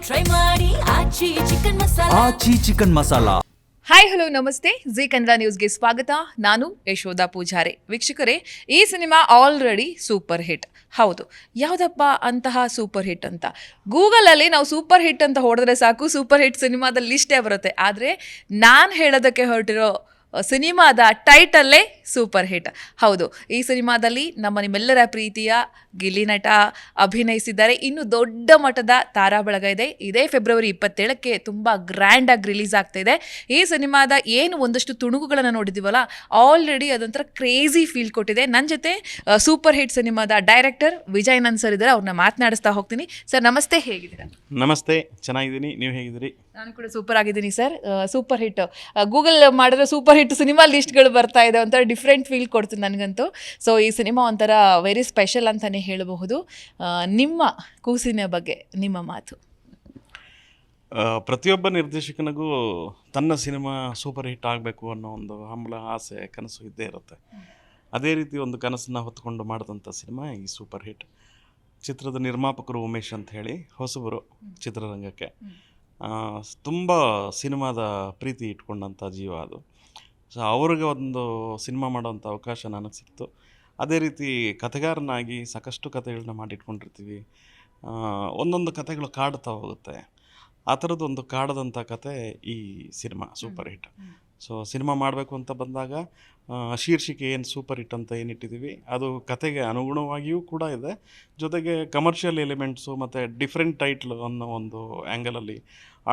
Try ಮಾಡಿ ಆಚಿ chicken masala. ಆಚಿ chicken masala. Hi hello ನಮಸ್ತೆ, G Kannada ನ್ಯೂಸ್ಗೆ ಸ್ವಾಗತ. ನಾನು ಯಶೋಧ ಪೂಜಾರಿ. ವೀಕ್ಷಕರೇ, ಈ ಸಿನಿಮಾ ಆಲ್ರೆಡಿ ಸೂಪರ್ ಹಿಟ್. ಹೌದು, ಯಾವುದಪ್ಪ ಅಂತಹ ಸೂಪರ್ ಹಿಟ್ ಅಂತ ಗೂಗಲಲ್ಲಿ ನಾವು ಸೂಪರ್ ಹಿಟ್ ಅಂತ ಹೊಡೆದ್ರೆ ಸಾಕು, ಸೂಪರ್ ಹಿಟ್ ಸಿನಿಮಾದ ಲಿಸ್ಟೇ ಬರುತ್ತೆ. ಆದರೆ ನಾನು ಹೇಳೋದಕ್ಕೆ ಹೊರಟಿರೋ ಸಿನಿಮಾದ ಟೈಟಲ್ಲೇ ಸೂಪರ್ ಹಿಟ್. ಹೌದು, ಈ ಸಿನಿಮಾದಲ್ಲಿ ನಿಮ್ಮೆಲ್ಲರ ಪ್ರೀತಿಯ ಗಿಲ್ಲಿ ನಟ ಅಭಿನಯಿಸಿದ್ದಾರೆ. ಇನ್ನು ದೊಡ್ಡ ಮಟ್ಟದ ತಾರಾ ಬಳಗ ಇದೆ. ಇದೇ ಫೆಬ್ರವರಿ 27ಕ್ಕೆ ತುಂಬ ಗ್ರ್ಯಾಂಡಾಗಿ ರಿಲೀಸ್ ಆಗ್ತಾ ಇದೆ. ಈ ಸಿನಿಮಾದ ಏನು ಒಂದಷ್ಟು ತುಣುಕುಗಳನ್ನು ನೋಡಿದ್ದೀವಲ್ಲ, ಆಲ್ರೆಡಿ ಅದೊಂಥರ ಕ್ರೇಜಿ ಫೀಲ್ ಕೊಟ್ಟಿದೆ. ನನ್ನ ಜೊತೆ ಸೂಪರ್ ಹಿಟ್ ಸಿನಿಮಾದ ಡೈರೆಕ್ಟರ್ ವಿಜಯ್ ನನ್ ಸರ್ ಇದ್ದಾರೆ. ಅವ್ರನ್ನ ಮಾತನಾಡಿಸ್ತಾ ಹೋಗ್ತೀನಿ. ಸರ್ ನಮಸ್ತೆ, ಹೇಗಿದ್ದೀರಾ? ನಮಸ್ತೆ, ಚೆನ್ನಾಗಿದ್ದೀನಿ. ನೀವು ಹೇಗಿದ್ದೀರಿ? ನಾನು ಕೂಡ ಸೂಪರ್ ಆಗಿದ್ದೀನಿ ಸರ್. ಸೂಪರ್ ಹಿಟ್ ಗೂಗಲ್ ಮಾಡಿದ್ರೆ ಸೂಪರ್ ಹಿಟ್ ಸಿನಿಮಾ ಲಿಸ್ಟ್ಗಳು ಬರ್ತಾ ಇದೆ. ಒಂಥರ ಡಿಫ್ರೆಂಟ್ ಫೀಲ್ ಕೊಡ್ತೀನಿ ನನಗಂತೂ. ಸೊ ಈ ಸಿನಿಮಾ ಒಂಥರ ವೆರಿ ಸ್ಪೆಷಲ್ ಅಂತಲೇ ಹೇಳಬಹುದು. ನಿಮ್ಮ ಕೂಸಿನ ಬಗ್ಗೆ ನಿಮ್ಮ ಮಾತು. ಪ್ರತಿಯೊಬ್ಬ ನಿರ್ದೇಶಕನಿಗೂ ತನ್ನ ಸಿನಿಮಾ ಸೂಪರ್ ಹಿಟ್ ಆಗಬೇಕು ಅನ್ನೋ ಒಂದು ಹಂಬಲ, ಆಸೆ, ಕನಸು ಇದ್ದೇ ಇರುತ್ತೆ. ಅದೇ ರೀತಿ ಒಂದು ಕನಸನ್ನು ಹೊತ್ತುಕೊಂಡು ಮಾಡಿದಂಥ ಸಿನಿಮಾ ಈ ಸೂಪರ್ ಹಿಟ್. ಚಿತ್ರದ ನಿರ್ಮಾಪಕರು ಉಮೇಶ್ ಅಂತ ಹೇಳಿ ಹೊಸಬರು ಚಿತ್ರರಂಗಕ್ಕೆ. ತುಂಬ ಸಿನಿಮಾದ ಪ್ರೀತಿ ಇಟ್ಕೊಂಡಂಥ ಜೀವ ಅದು. ಸೊ ಅವ್ರಿಗೆ ಒಂದು ಸಿನಿಮಾ ಮಾಡೋವಂಥ ಅವಕಾಶ ನನಗೆ ಸಿಕ್ತು. ಅದೇ ರೀತಿ ಕಥೆಗಾರನಾಗಿ ಸಾಕಷ್ಟು ಕಥೆಗಳನ್ನ ಮಾಡಿಟ್ಕೊಂಡಿರ್ತೀವಿ. ಒಂದೊಂದು ಕಥೆಗಳು ಕಾಡ್ತಾ ಹೋಗುತ್ತೆ. ಆ ಥರದ್ದೊಂದು ಕಾಡದಂಥ ಕತೆ ಈ cinema super hit. So cinema ಮಾಡಬೇಕು ಅಂತ ಬಂದಾಗ ಶೀರ್ಷಿಕೆ ಏನು ಸೂಪರ್ ಹಿಟ್ ಅಂತ ಏನಿಟ್ಟಿದ್ದೀವಿ ಅದು ಕತೆಗೆ ಅನುಗುಣವಾಗಿಯೂ ಕೂಡ ಇದೆ. ಜೊತೆಗೆ ಕಮರ್ಷಿಯಲ್ ಎಲಿಮೆಂಟ್ಸು ಮತ್ತು ಡಿಫ್ರೆಂಟ್ ಟೈಟ್ಲ್ ಅನ್ನೋ ಒಂದು ಆ್ಯಂಗಲಲ್ಲಿ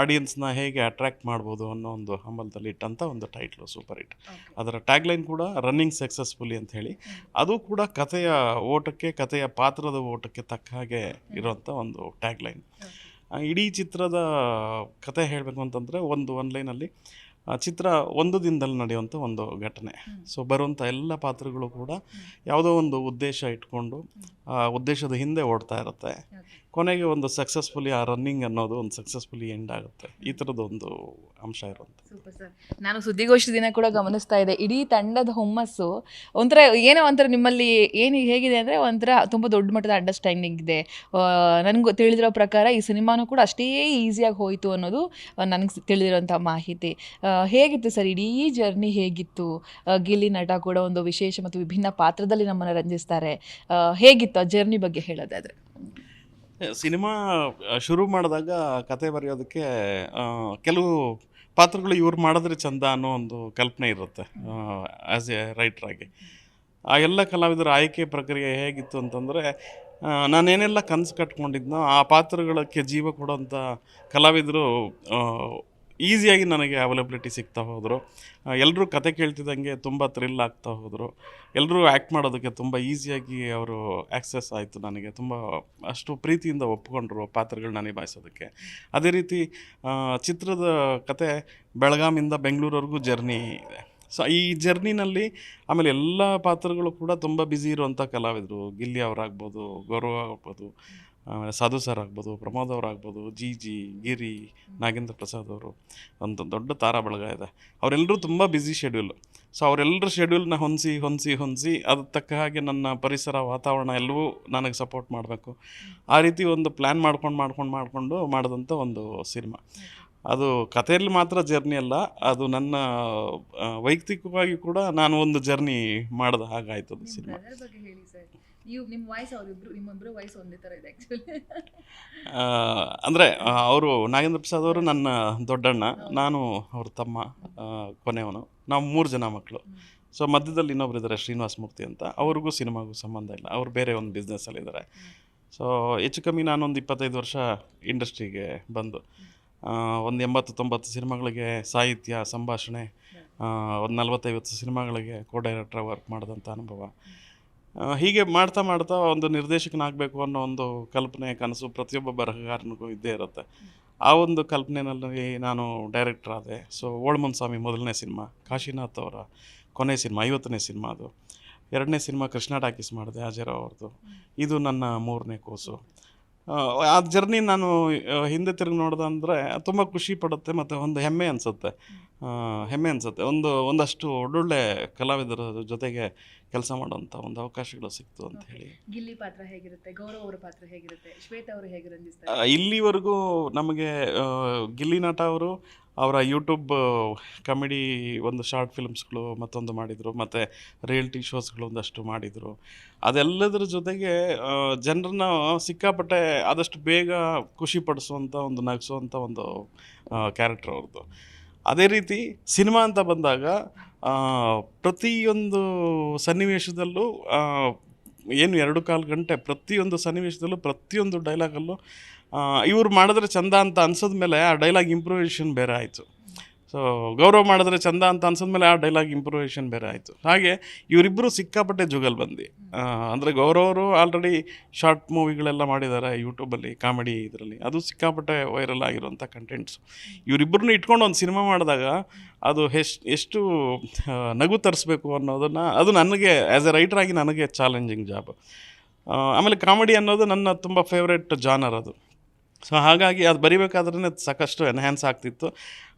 ಆಡಿಯನ್ಸ್ನ ಹೇಗೆ ಅಟ್ರ್ಯಾಕ್ಟ್ ಮಾಡ್ಬೋದು ಅನ್ನೋ ಒಂದು ಹಂಬಲದಲ್ಲಿ ಇಟ್ಟಂಥ ಒಂದು ಟೈಟ್ಲು ಸೂಪರ್ ಹಿಟ್. ಅದರ ಟ್ಯಾಗ್ಲೈನ್ ಕೂಡ ರನ್ನಿಂಗ್ ಸಕ್ಸಸ್ಫುಲಿ ಅಂತ ಹೇಳಿ. ಅದು ಕೂಡ ಕಥೆಯ ಓಟಕ್ಕೆ, ಕಥೆಯ ಪಾತ್ರದ ಓಟಕ್ಕೆ ತಕ್ಕ ಹಾಗೆ ಇರೋವಂಥ ಒಂದು ಟ್ಯಾಗ್ಲೈನ್. ಇಡೀ ಚಿತ್ರದ ಕತೆ ಹೇಳಬೇಕು ಅಂತಂದರೆ ಒನ್ ಲೈನಲ್ಲಿ ಚಿತ್ರ ಒಂದು ದಿನದಲ್ಲಿ ನಡೆಯುವಂಥ ಒಂದು ಘಟನೆ. ಸೊ ಬರುವಂಥ ಎಲ್ಲ ಪಾತ್ರಗಳು ಕೂಡ ಯಾವುದೋ ಒಂದು ಉದ್ದೇಶ ಇಟ್ಕೊಂಡು ಆ ಉದ್ದೇಶದ ಹಿಂದೆ ಓಡ್ತಾ ಇರುತ್ತೆ. ಕೊನೆಗೆ ಒಂದು ಸಕ್ಸಸ್ಫುಲಿ ಆ ರನ್ನಿಂಗ್ ಅನ್ನೋದು ಒಂದು ಸಕ್ಸಸ್ಫುಲಿ ಎಂಡ್ ಆಗುತ್ತೆ. ಈ ಥರದ್ದು ಒಂದು ಅಂಶ ಇರುವಂಥ. Super sir. ನಾನು ಸುದ್ದಿಗೋಷ್ಠಿ ದಿನ ಕೂಡ ಗಮನಿಸ್ತಾ ಇದ್ದೆ, ಇಡೀ ತಂಡದ ಹುಮ್ಮಸ್ಸು ಒಂಥರ ಏನೋ ಒಂಥರ ನಿಮ್ಮಲ್ಲಿ ಏನು ಹೇಗಿದೆ ಅಂದರೆ ಒಂಥರ ತುಂಬ ದೊಡ್ಡ ಮಟ್ಟದ ಅಂಡರ್ಸ್ಟ್ಯಾಂಡಿಂಗ್ ಇದೆ. ನನಗೆ ತಿಳಿದಿರೋ ಪ್ರಕಾರ ಈ ಸಿನಿಮಾನೂ ಕೂಡ ಅಷ್ಟೇ ಈಸಿಯಾಗಿ ಹೋಯಿತು ಅನ್ನೋದು ನನಗೆ ತಿಳಿದಿರೋಂಥ ಮಾಹಿತಿ. ಹೇಗಿತ್ತು ಸರ್ ಇಡೀ ಜರ್ನಿ ಹೇಗಿತ್ತು? ಗಿಲ್ಲಿ ನಟ ಕೂಡ ಒಂದು ವಿಶೇಷ ಮತ್ತು ವಿಭಿನ್ನ ಪಾತ್ರದಲ್ಲಿ ನಮ್ಮನ್ನು ರಂಜಿಸ್ತಾರೆ. ಹೇಗಿತ್ತು ಆ ಜರ್ನಿ ಬಗ್ಗೆ ಹೇಳೋದಾದರೆ? ಸಿನಿಮಾ ಶುರು ಮಾಡಿದಾಗ ಕತೆ ಬರೆಯೋದಕ್ಕೆ ಕೆಲವು ಪಾತ್ರಗಳು ಇವ್ರು ಮಾಡಿದ್ರೆ ಚಂದ ಅನ್ನೋ ಒಂದು ಕಲ್ಪನೆ ಇರುತ್ತೆ ಆ್ಯಸ್ ಎ ರೈಟ್ರಾಗಿ. ಆ ಎಲ್ಲ ಕಲಾವಿದರ ಆಯ್ಕೆ ಪ್ರಕ್ರಿಯೆ ಹೇಗಿತ್ತು ಅಂತಂದರೆ, ನಾನೇನೆಲ್ಲ ಕನಸು ಕಟ್ಕೊಂಡಿದ್ನೋ ಆ ಪಾತ್ರಗಳಿಗೆ ಜೀವ ಕೊಡೋಂಥ ಕಲಾವಿದರು ಈಸಿಯಾಗಿ ನನಗೆ ಅವೈಲಬಿಲಿಟಿ ಸಿಗ್ತಾ ಹೋದರು. ಎಲ್ಲರೂ ಕತೆ ಕೇಳ್ತಿದ್ದಂಗೆ ತುಂಬ ಥ್ರಿಲ್ ಆಗ್ತಾ ಹೋದರು. ಎಲ್ಲರೂ ಆ್ಯಕ್ಟ್ ಮಾಡೋದಕ್ಕೆ ತುಂಬ ಈಸಿಯಾಗಿ ಅವರು ಆ್ಯಕ್ಸೆಸ್ ಆಯಿತು. ನನಗೆ ತುಂಬ ಅಷ್ಟು ಪ್ರೀತಿಯಿಂದ ಒಪ್ಕೊಂಡ್ರು ಪಾತ್ರಗಳನ್ನ ನಿಭಾಯಿಸೋದಕ್ಕೆ. ಅದೇ ರೀತಿ ಚಿತ್ರದ ಕತೆ ಬೆಳಗಾಮಿಂದ ಬೆಂಗಳೂರವರೆಗೂ ಜರ್ನಿ ಇದೆ. ಸೊ ಈ ಜರ್ನಿನಲ್ಲಿ ಆಮೇಲೆ ಎಲ್ಲ ಪಾತ್ರಗಳು ಕೂಡ ತುಂಬ ಬ್ಯುಸಿ ಇರುವಂಥ ಕಲಾವಿದರು. ಗಿಲ್ಲಿ ಅವರಾಗ್ಬೋದು, ಗೌರವ್ ಆಗ್ಬೋದು, ಸಾಧು ಸರ್ ಆಗ್ಬೋದು, ಪ್ರಮೋದ್ ಅವರಾಗ್ಬೋದು, ಜಿ ಗಿರಿ, ನಾಗೇಂದ್ರ ಪ್ರಸಾದ್ ಅವರು, ಒಂದು ದೊಡ್ಡ ತಾರಾ ಬಳಗ ಇದೆ. ಅವರೆಲ್ಲರೂ ತುಂಬ ಬ್ಯುಸಿ ಶೆಡ್ಯೂಲು. ಸೊ ಅವರೆಲ್ಲರ ಶೆಡ್ಯೂಲ್ನ ಹೊಂದಿಸಿ ಅದಕ್ಕೆ ತಕ್ಕ ಹಾಗೆ ನನ್ನ ಪರಿಸರ, ವಾತಾವರಣ ಎಲ್ಲವೂ ನನಗೆ ಸಪೋರ್ಟ್ ಮಾಡಬೇಕು. ಆ ರೀತಿ ಒಂದು ಪ್ಲ್ಯಾನ್ ಮಾಡಿಕೊಂಡು ಮಾಡಿದಂಥ ಒಂದು ಸಿನಿಮಾ. ಅದು ಕಥೆಯಲ್ಲಿ ಮಾತ್ರ ಜರ್ನಿ ಅಲ್ಲ, ಅದು ನನ್ನ ವೈಯಕ್ತಿಕವಾಗಿ ಕೂಡ ನಾನು ಒಂದು ಜರ್ನಿ ಮಾಡಿದ ಹಾಗಾಯ್ತು ಅದು ಸಿನಿಮಾ. ಅಂದರೆ ಅವರು ನಾಗೇಂದ್ರ ಪ್ರಸಾದ್ ಅವರು ನನ್ನ ದೊಡ್ಡಣ್ಣ, ನಾನು ಅವ್ರ ತಮ್ಮ ಕೊನೆಯವನು. ನಾವು 3 ಜನ ಮಕ್ಕಳು. ಸೊ ಮಧ್ಯದಲ್ಲಿ ಇನ್ನೊಬ್ರು ಇದ್ದಾರೆ ಶ್ರೀನಿವಾಸ ಮೂರ್ತಿ ಅಂತ. ಅವ್ರಿಗೂ ಸಿನಿಮಾಗೂ ಸಂಬಂಧ ಇಲ್ಲ, ಅವರು ಬೇರೆ ಒಂದು ಬಿಸ್ನೆಸ್ಸಲ್ಲಿದ್ದಾರೆ. ಸೊ ಹೆಚ್ಚು ಕಮ್ಮಿ ನಾನೊಂದು 25 ವರ್ಷ ಇಂಡಸ್ಟ್ರಿಗೆ ಬಂದು ಒಂದು 80-90 ಸಿನಿಮಾಗಳಿಗೆ ಸಾಹಿತ್ಯ, ಸಂಭಾಷಣೆ, ಒಂದು 40-50 ಸಿನಿಮಾಗಳಿಗೆ ಡೈರೆಕ್ಟರ್ ವರ್ಕ್ ಮಾಡಿದಂಥ ಅನುಭವ. ಹೀಗೆ ಮಾಡ್ತಾ ಒಂದು ನಿರ್ದೇಶಕನಾಗಬೇಕು ಅನ್ನೋ ಒಂದು ಕಲ್ಪನೆ, ಕನಸು ಪ್ರತಿಯೊಬ್ಬ ಬರಹಗಾರನಿಗೂ ಇದ್ದೇ ಇರುತ್ತೆ. ಆ ಒಂದು ಕಲ್ಪನೆಯಲ್ಲಿ ನಾನು ಡೈರೆಕ್ಟರ್ ಆದೆ. ಸೊ ಓಳ್ಮನ್ಸ್ವಾಮಿ ಮೊದಲನೇ ಸಿನಿಮಾ, ಕಾಶಿನಾಥ್ ಅವರ ಕೊನೆ ಸಿನಿಮಾ, 50ನೇ ಸಿನಿಮಾ ಅದು. 2ನೇ ಸಿನಿಮಾ ಕೃಷ್ಣ ಟಾಕೀಸ್ ಮಾಡಿದೆ, ಅಜಯರಾವ್ ಅವ್ರದ್ದು. ಇದು ನನ್ನ 3ನೇ ಕೋಸು. ಆ ಜರ್ನಿ ನಾನು ಹಿಂದೆ ತಿರುಗಿ ನೋಡ್ದಂದರೆ ತುಂಬ ಖುಷಿ ಪಡುತ್ತೆ ಮತ್ತು ಒಂದು ಹೆಮ್ಮೆ ಅನಿಸುತ್ತೆ. ಒಂದಷ್ಟು ಒಳ್ಳೊಳ್ಳೆ ಕಲಾವಿದರ ಜೊತೆಗೆ ಕೆಲಸ ಮಾಡುವಂಥ ಒಂದು ಅವಕಾಶಗಳು ಸಿಕ್ತು ಅಂತ ಹೇಳಿ. ಗಿಲ್ಲಿ ಪಾತ್ರ ಹೇಗಿರುತ್ತೆ, ಗೌರವ್ ಅವರ ಪಾತ್ರ ಹೇಗಿರುತ್ತೆ, ಶ್ವೇತಾ ಅವರು ಹೇಗೆ ರಂಜಿಸ್ತಾರೆ? ಇಲ್ಲಿವರೆಗೂ ನಮಗೆ ಗಿಲ್ಲಿ ನಟ ಅವರು ಅವರ ಯೂಟ್ಯೂಬ್ ಕಾಮಿಡಿ ಒಂದು ಶಾರ್ಟ್ ಫಿಲ್ಮ್ಸ್ಗಳು ಮತ್ತೊಂದು ಮಾಡಿದರು, ಮತ್ತು ರಿಯಾಲಿಟಿ ಶೋಸ್ಗಳು ಒಂದಷ್ಟು ಮಾಡಿದರು. ಅದೆಲ್ಲದರ ಜೊತೆಗೆ ಜನರನ್ನ ಸಿಕ್ಕಾಪಟ್ಟೆ ಆದಷ್ಟು ಬೇಗ ಖುಷಿಪಡಿಸುವಂಥ ಒಂದು ನಗಿಸುವಂಥ ಒಂದು ಕ್ಯಾರೆಕ್ಟರ್ ಅವ್ರದ್ದು. ಅದೇ ರೀತಿ ಸಿನಿಮಾ ಅಂತ ಬಂದಾಗ ಪ್ರತಿಯೊಂದು ಸನ್ನಿವೇಶದಲ್ಲೂ ಏನು 2.25 ಗಂಟೆ ಪ್ರತಿಯೊಂದು ಸನ್ನಿವೇಶದಲ್ಲೂ ಪ್ರತಿಯೊಂದು ಡೈಲಾಗಲ್ಲೂ ಇವ್ರು ಮಾಡಿದ್ರೆ ಚಂದ ಅಂತ ಅನ್ಸಿದ್ಮೇಲೆ ಆ ಡೈಲಾಗ್ ಇಂಪ್ರೂವೇಷನ್ ಬೇರೆ ಆಯಿತು. ಸೊ ಗೌರವ್ ಮಾಡಿದ್ರೆ ಚಂದ ಅಂತ ಅನ್ಸಿದ್ಮೇಲೆ ಆ ಡೈಲಾಗ್ ಇಂಪ್ರೂವೇಷನ್ ಬೇರೆ ಆಯಿತು. ಹಾಗೆ ಇವರಿಬ್ಬರು ಸಿಕ್ಕಾಪಟ್ಟೆ ಜುಗಲ್ಬಂದಿ. ಅಂದರೆ ಗೌರವ್ ಅವರು ಆಲ್ರೆಡಿ ಶಾರ್ಟ್ ಮೂವಿಗಳೆಲ್ಲ ಮಾಡಿದ್ದಾರೆ ಯೂಟ್ಯೂಬಲ್ಲಿ, ಕಾಮಿಡಿ ಇದರಲ್ಲಿ, ಅದು ಸಿಕ್ಕಾಪಟ್ಟೆ ವೈರಲ್ ಆಗಿರುವಂಥ ಕಂಟೆಂಟ್ಸು. ಇವರಿಬ್ಬರನ್ನ ಇಟ್ಕೊಂಡು ಒಂದು ಸಿನಿಮಾ ಮಾಡಿದಾಗ ಅದು ಎಷ್ಟು ನಗು ತರಿಸ್ಬೇಕು ಅನ್ನೋದನ್ನು, ಅದು ನನಗೆ ಆ್ಯಸ್ ಎ ರೈಟರಾಗಿ ನನಗೆ ಚಾಲೆಂಜಿಂಗ್ ಜಾಬ್. ಆಮೇಲೆ ಕಾಮಿಡಿ ಅನ್ನೋದು ನನ್ನ ತುಂಬ ಫೇವ್ರೆಟ್ ಜಾನರ್ ಅದು. ಸೊ ಹಾಗಾಗಿ ಅದು ಬರಿಬೇಕಾದ್ರೇ ಸಾಕಷ್ಟು ಎನ್ಹ್ಯಾನ್ಸ್ ಆಗ್ತಿತ್ತು.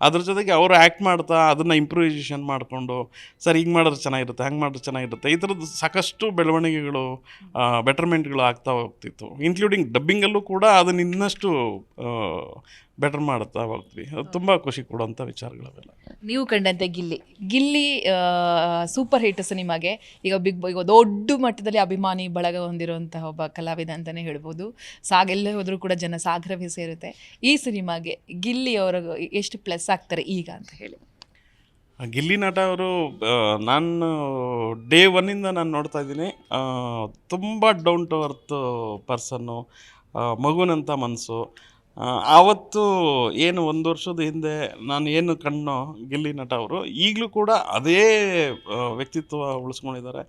ಅದ್ರ ಜೊತೆಗೆ ಅವರು ಆ್ಯಕ್ಟ್ ಮಾಡ್ತಾ ಅದನ್ನು ಇಂಪ್ರೂವೈಸೇಷನ್ ಮಾಡಿಕೊಂಡು, ಸರ್ ಹಿಂಗೆ ಮಾಡಿದ್ರೆ ಚೆನ್ನಾಗಿರುತ್ತೆ, ಹಂಗೆ ಮಾಡಿದ್ರೆ ಚೆನ್ನಾಗಿರುತ್ತೆ, ಈ ಥರದ್ದು ಸಾಕಷ್ಟು ಬೆಳವಣಿಗೆಗಳು, ಬೆಟರ್ಮೆಂಟ್ಗಳು ಆಗ್ತಾ ಹೋಗ್ತಿತ್ತು. ಇನ್ಕ್ಲೂಡಿಂಗ್ ಡಬ್ಬಿಂಗಲ್ಲೂ ಕೂಡ ಅದನ್ನು ಇನ್ನಷ್ಟು ಬೆಟರ್ ಮಾಡ್ತಾ ಹೋಗ್ತೀವಿ. ಅದು ತುಂಬ ಖುಷಿ ಕೊಡುವಂಥ ವಿಚಾರಗಳವೆಲ್ಲ. ನೀವು ಕಂಡಂತೆ ಗಿಲ್ಲಿ ಸೂಪರ್ ಹಿಟ್ ಸಿನಿಮಾಗೆ ಈಗ ಈಗ ದೊಡ್ಡ ಮಟ್ಟದಲ್ಲಿ ಅಭಿಮಾನಿ ಬಳಗ ಹೊಂದಿರುವಂತಹ ಒಬ್ಬ ಕಲಾವಿದ ಅಂತಲೇ ಹೇಳ್ಬೋದು. ಎಲ್ಲೇ ಹೋದರೂ ಕೂಡ ಜನ ಸಾಗರವೇ ಸೇರುತ್ತೆ. ಈ ಸಿನಿಮಾಗೆ ಗಿಲ್ಲಿ ಅವರು ಎಷ್ಟು ಪ್ಲಸ್ ಆಗ್ತಾರೆ ಈಗ ಅಂತ ಹೇಳಿ? ಗಿಲ್ಲಿ ನಟ ಅವರು ನಾನು ಡೇ ಒನ್ನಿಂದ ನಾನು ನೋಡ್ತಾ ಇದ್ದೀನಿ. ತುಂಬ ಡೌನ್ ಟು ಅರ್ತ್ ಪರ್ಸನ್ನು, ಮಗುನಂಥ ಮನಸ್ಸು. ಆವತ್ತು ಏನು 1 ವರ್ಷದ ಹಿಂದೆ ನಾನು ಏನು ಕಣ್ಣೋ ಗಿಲ್ಲಿ ನಟ ಅವರು ಈಗಲೂ ಕೂಡ ಅದೇ ವ್ಯಕ್ತಿತ್ವ ಉಳಿಸ್ಕೊಂಡಿದ್ದಾರೆ.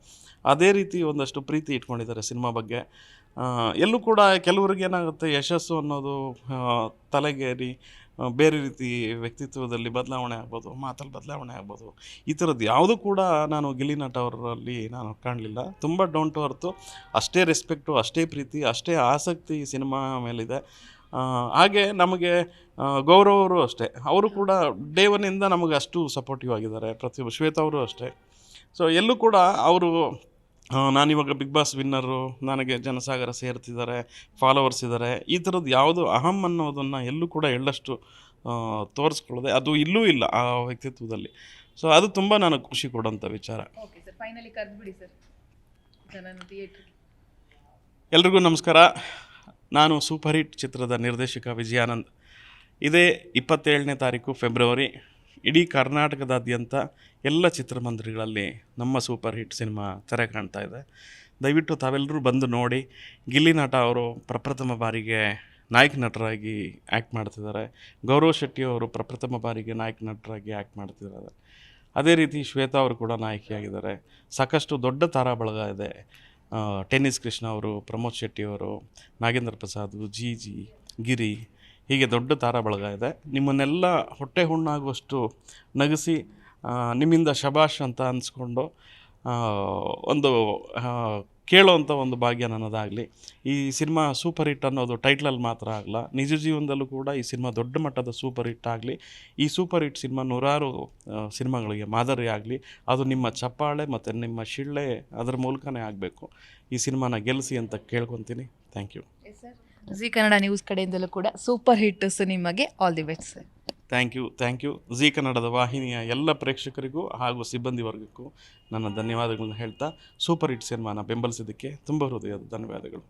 ಅದೇ ರೀತಿ ಒಂದಷ್ಟು ಪ್ರೀತಿ ಇಟ್ಕೊಂಡಿದ್ದಾರೆ ಸಿನಿಮಾ ಬಗ್ಗೆ. ಎಲ್ಲೂ ಕೂಡ ಕೆಲವ್ರಿಗೆ ಏನಾಗುತ್ತೆ, ಯಶಸ್ಸು ಅನ್ನೋದು ತಲೆಗೇರಿ ಬೇರೆ ರೀತಿ ವ್ಯಕ್ತಿತ್ವದಲ್ಲಿ ಬದಲಾವಣೆ ಆಗ್ಬೋದು, ಮಾತಲ್ಲಿ ಬದಲಾವಣೆ ಆಗ್ಬೋದು. ಈ ಥರದ್ದು ಯಾವುದೂ ಕೂಡ ನಾನು ಗಿಲ್ಲಿ ನಟ ಅವರಲ್ಲಿ ನಾನು ಕಾಣಲಿಲ್ಲ. ತುಂಬ ಡೌನ್ ಟು ಅರ್ತು, ಅಷ್ಟೇ ರೆಸ್ಪೆಕ್ಟು, ಅಷ್ಟೇ ಪ್ರೀತಿ, ಅಷ್ಟೇ ಆಸಕ್ತಿ ಈ ಸಿನಿಮಾ ಮೇಲಿದೆ. ಹಾಗೆ ನಮಗೆ ಗೌರವ್ ಅವರು ಅಷ್ಟೇ, ಅವರು ಕೂಡ ಡೇ ಒನ್ನಿಂದ ನಮಗೆ ಅಷ್ಟು ಸಪೋರ್ಟಿವ್ ಆಗಿದ್ದಾರೆ. ಶ್ವೇತಾ ಅವರು ಅಷ್ಟೇ. ಸೊ ಎಲ್ಲೂ ಕೂಡ ಅವರು ನಾನಿವಾಗ ಬಿಗ್ ಬಾಸ್ ವಿನ್ನರು, ನನಗೆ ಜನಸಾಗರ ಸೇರ್ತಿದ್ದಾರೆ, ಫಾಲೋವರ್ಸ್ ಇದ್ದಾರೆ, ಈ ಥರದ್ದು ಯಾವುದು ಅಹಂ ಅನ್ನೋದನ್ನು ಎಲ್ಲೂ ಕೂಡ ಎಳ್ಳಷ್ಟು ತೋರಿಸ್ಕೊಳ್ಳದೆ ಅದು ಇಲ್ಲೂ ಇಲ್ಲ ಆ ವ್ಯಕ್ತಿತ್ವದಲ್ಲಿ. ಸೊ ಅದು ತುಂಬ ನನಗೆ ಖುಷಿ ಕೊಡೋಂಥ ವಿಚಾರ. ಓಕೆ ಸರ್, ಫೈನಲಿ ಕರೆದ್ಬಿಡಿ ಸರ್ ಜನನ ಥಿಯೇಟ್ರಿಗೆ. ಎಲ್ರಿಗೂ ನಮಸ್ಕಾರ. ನಾನು ಸೂಪರ್ ಹಿಟ್ ಚಿತ್ರದ ನಿರ್ದೇಶಕ ವಿಜಯಾನಂದ್. ಇದೇ 27ನೇ ತಾರೀಕು ಫೆಬ್ರವರಿ ಇಡೀ ಕರ್ನಾಟಕದಾದ್ಯಂತ ಎಲ್ಲ ಚಿತ್ರಮಂದಿರಗಳಲ್ಲಿ ನಮ್ಮ ಸೂಪರ್ ಹಿಟ್ ಸಿನಿಮಾ ತೆರೆ ಕಾಣ್ತಾ ಇದೆ. ದಯವಿಟ್ಟು ತಾವೆಲ್ಲರೂ ಬಂದು ನೋಡಿ. ಗಿಲ್ಲಿ ನಟ ಅವರು ಪ್ರಪ್ರಥಮ ಬಾರಿಗೆ ನಾಯಕ ನಟರಾಗಿ ಆ್ಯಕ್ಟ್ ಮಾಡ್ತಿದ್ದಾರೆ. ಗೌರವ್ ಶೆಟ್ಟಿ ಅವರು ಪ್ರಪ್ರಥಮ ಬಾರಿಗೆ ನಾಯಕ ನಟರಾಗಿ ಆ್ಯಕ್ಟ್ ಮಾಡ್ತಿದ್ದಾರೆ. ಅದೇ ರೀತಿ ಶ್ವೇತಾ ಅವರು ಕೂಡ ನಾಯಕಿಯಾಗಿದ್ದಾರೆ. ಸಾಕಷ್ಟು ದೊಡ್ಡ ತಾರಾ ಬಳಗ ಇದೆ. ಟೆನ್ನಿಸ್ ಕೃಷ್ಣ ಅವರು, ಪ್ರಮೋದ್ ಶೆಟ್ಟಿಯವರು, ನಾಗೇಂದ್ರ ಪ್ರಸಾದ್, ಜಿ ಗಿರಿ, ಹೀಗೆ ದೊಡ್ಡ ತಾರಾ ಬಳಗ ಇದೆ. ನಿಮ್ಮನ್ನೆಲ್ಲ ಹೊಟ್ಟೆ ಹುಣ್ಣಾಗುವಷ್ಟು ನಗಿಸಿ ನಿಮ್ಮಿಂದ ಶಬಾಷ್ ಅಂತ ಅನಿಸ್ಕೊಂಡು ಒಂದು ಕೇಳೋವಂಥ ಒಂದು ಭಾಗ್ಯ ನನ್ನದಾಗಲಿ. ಈ ಸಿನಿಮಾ ಸೂಪರ್ ಹಿಟ್ ಅನ್ನೋದು ಟೈಟ್ಲಲ್ಲಿ ಮಾತ್ರ ಆಗಲ್ಲ, ನಿಜ ಜೀವನದಲ್ಲೂ ಕೂಡ ಈ ಸಿನಿಮಾ ದೊಡ್ಡ ಮಟ್ಟದ ಸೂಪರ್ ಹಿಟ್ ಆಗಲಿ. ಈ ಸೂಪರ್ ಹಿಟ್ ಸಿನಿಮಾ ನೂರಾರು ಸಿನಿಮಾಗಳಿಗೆ ಮಾದರಿ ಆಗಲಿ. ಅದು ನಿಮ್ಮ ಚಪ್ಪಾಳೆ ಮತ್ತು ನಿಮ್ಮ ಶಿಳ್ಳೆ ಅದರ ಮೂಲಕನೇ ಆಗಬೇಕು. ಈ ಸಿನಿಮಾನ ಗೆಲ್ಲಿಸಿ ಅಂತ ಕೇಳ್ಕೊತೀನಿ. Thank you. Zee Kannada news ಕಡೆಯಿಂದಲೂ ಕೂಡ ಸೂಪರ್ ಹಿಟ್ ಸಿನಿಮಾಗೆ all the best sir. Thank you. Zee ಕನ್ನಡದ ವಾಹಿನಿಯ ಎಲ್ಲ ಪ್ರೇಕ್ಷಕರಿಗೂ ಹಾಗೂ ಸಿಬ್ಬಂದಿ ವರ್ಗಕ್ಕೂ ನನ್ನ ಧನ್ಯವಾದಗಳನ್ನು ಹೇಳ್ತಾ, ಸೂಪರ್ ಹಿಟ್ ಸಿನಿಮಾನ ಬೆಂಬಲಿಸಿದ್ದಕ್ಕೆ ತುಂಬ ಹೃದಯದ ಧನ್ಯವಾದಗಳು.